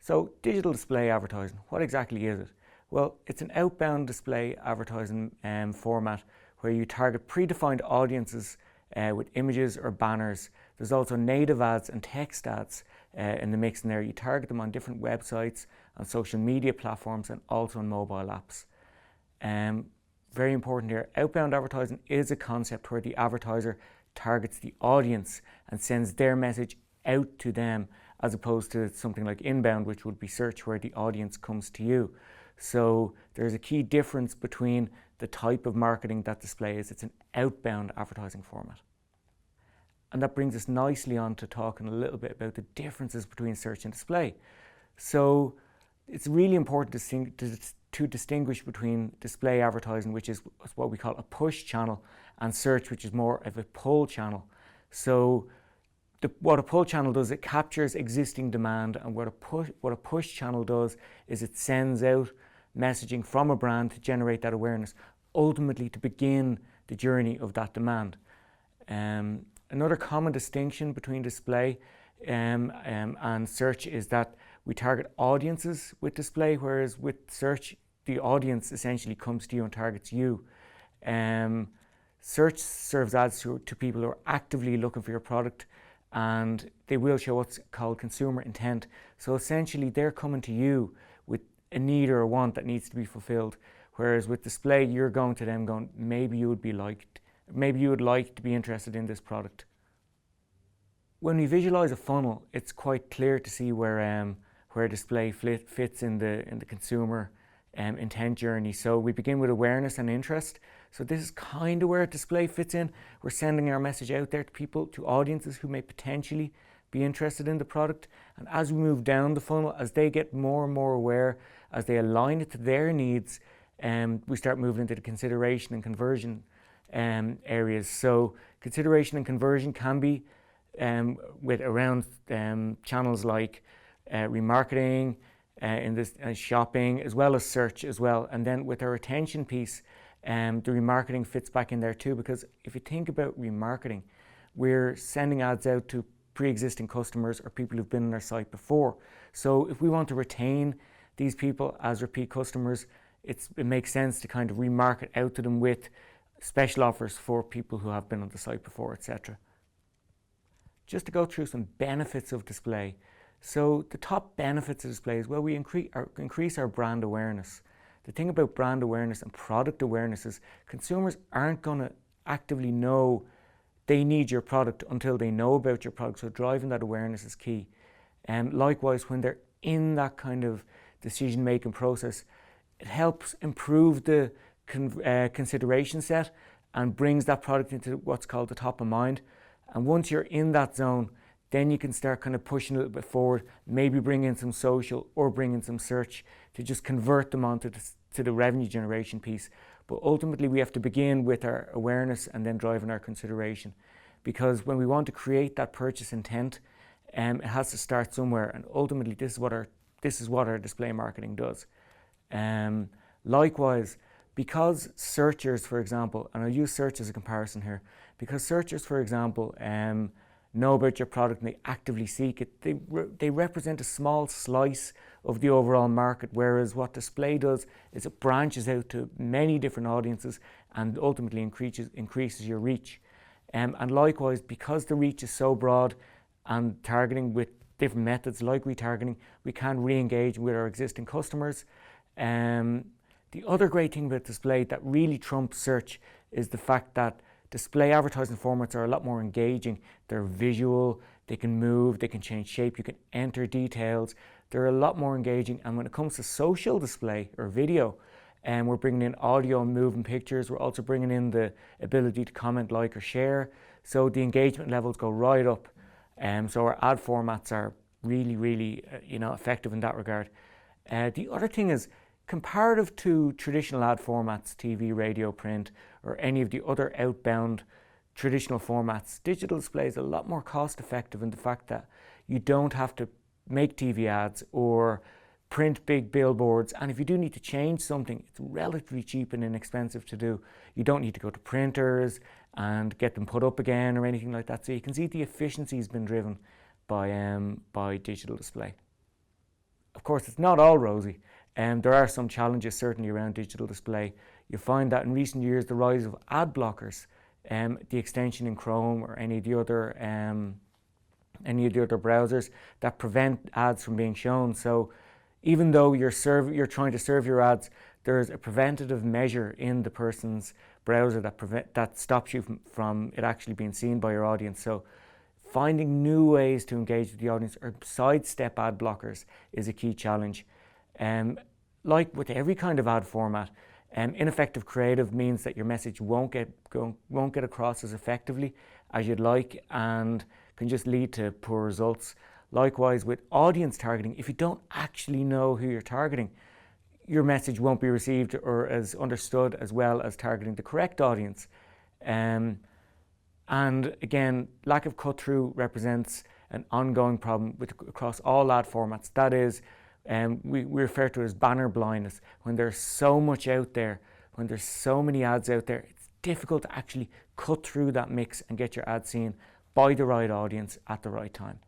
So digital display advertising, what exactly is it? Well, it's an outbound display advertising format where you target predefined audiences with images or banners. There's also native ads and text ads in the mix in there. You target them on different websites, on social media platforms, and also on mobile apps. Very important here, outbound advertising is a concept where the advertiser targets the audience and sends their message out to them, as opposed to something like inbound, which would be search, where the audience comes to you. So there's a key difference between the type of marketing that display is. It's an outbound advertising format. And that brings us nicely on to talking a little bit about the differences between search and display. So it's really important to distinguish between display advertising, which is what we call a push channel, and search, which is more of a pull channel. So what a pull channel does, it captures existing demand, and what a push channel does is it sends out messaging from a brand to generate that awareness, ultimately to begin the journey of that demand. Another common distinction between display and search is that we target audiences with display, whereas with search, the audience essentially comes to you and targets you. Search serves ads to people who are actively looking for your product, and they will show what's called consumer intent. So essentially they're coming to you with a need or a want that needs to be fulfilled. Whereas with display, you're going to them going, maybe you would like to be interested in this product. When we visualize a funnel, it's quite clear to see where display fits in the consumer intent journey. So we begin with awareness and interest. So this is kind of where display fits in. We're sending our message out there to people, to audiences who may potentially be interested in the product. And as we move down the funnel, as they get more and more aware, as they align it to their needs, we start moving into the consideration and conversion areas. So consideration and conversion can be with around channels like remarketing, in this shopping, as well as search as well. And then with our retention piece, the remarketing fits back in there too, because if you think about remarketing, we're sending ads out to pre-existing customers or people who've been on our site before. So if we want to retain these people as repeat customers, it makes sense to kind of remarket out to them with special offers for people who have been on the site before, etc. Just to go through some benefits of display. So the top benefits of display is, well, we increase our brand awareness. The thing about brand awareness and product awareness is consumers aren't going to actively know they need your product until they know about your product. So driving that awareness is key. Likewise, when they're in that kind of decision-making process, it helps improve the consideration set and brings that product into what's called the top of mind. And once you're in that zone, then you can start kind of pushing a little bit forward, maybe bring in some social or bring in some search to just convert them onto the revenue generation piece. But ultimately, we have to begin with our awareness and then driving our consideration. Because when we want to create that purchase intent, it has to start somewhere. And ultimately, this is what our display marketing does. Likewise, because searchers, for example, and I'll use search as a comparison here, because searchers, for example, know about your product and they actively seek it, they represent a small slice of the overall market, whereas what display does is it branches out to many different audiences and ultimately increases your reach. And likewise, because the reach is so broad and targeting with different methods like retargeting, we can re-engage with our existing customers. The other great thing about display that really trumps search is the fact that display advertising formats are a lot more engaging. They're visual, they can move, they can change shape, you can enter details. They're a lot more engaging. And when it comes to social display or video, we're bringing in audio and moving pictures. We're also bringing in the ability to comment, like, or share. So the engagement levels go right up. So our ad formats are really, effective in that regard. The other thing is, comparative to traditional ad formats, TV, radio, print, or any of the other outbound traditional formats, digital display is a lot more cost effective in the fact that you don't have to make TV ads or print big billboards. And if you do need to change something, it's relatively cheap and inexpensive to do. You don't need to go to printers and get them put up again or anything like that. So you can see the efficiency has been driven by digital display. of course, it's not all rosy. There are some challenges certainly around digital display. You find that in recent years, the rise of ad blockers, the extension in Chrome or any of the other browsers that prevent ads from being shown. So even though you're trying to serve your ads, there's a preventative measure in the person's browser that stops you from it actually being seen by your audience. So finding new ways to engage with the audience or sidestep ad blockers is a key challenge. Like with every kind of ad format, ineffective creative means that your message won't get across as effectively as you'd like and can just lead to poor results. Likewise, with audience targeting, if you don't actually know who you're targeting, your message won't be received or as understood as well as targeting the correct audience. And again, lack of cut-through represents an ongoing problem across all ad formats. That is, we refer to it as banner blindness. When there's so much out there, when there's so many ads out there, it's difficult to actually cut through that mix and get your ad seen by the right audience at the right time.